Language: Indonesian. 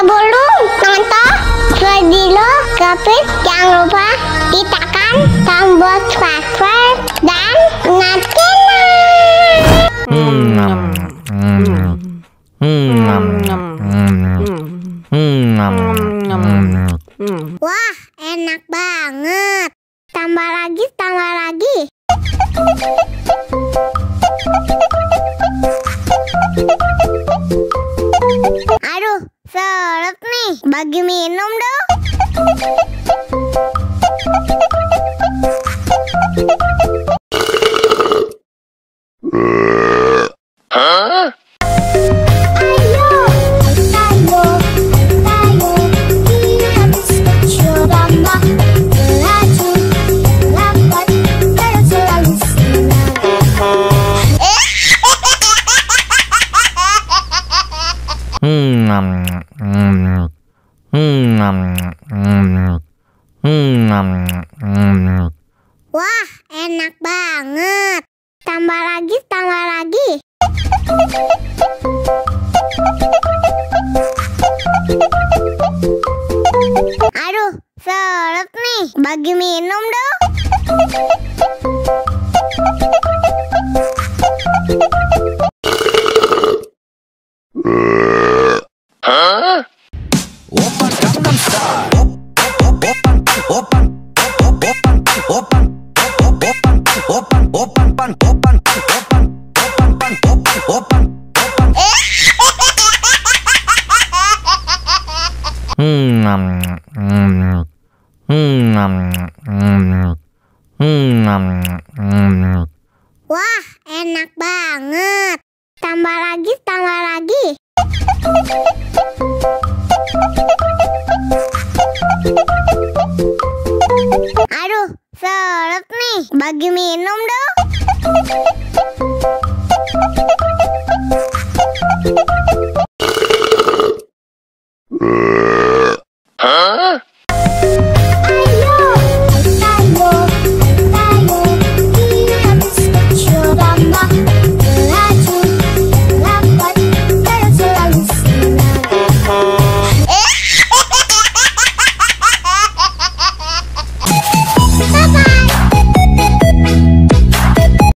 Sebelum nonton video Kepit, jangan lupa tekan tombol subscribe dan nyalakan. Wah, enak banget. Tambah lagi, tambah lagi. Aduh, seret nih. Bagi minum dong. Wah, enak banget. Tambah lagi, tambah lagi. Aduh, seret nih. Bagi minum dong. Wah, enak banget. Tambah lagi, tambah lagi. Aduh, seret nih. Bagi minum dong.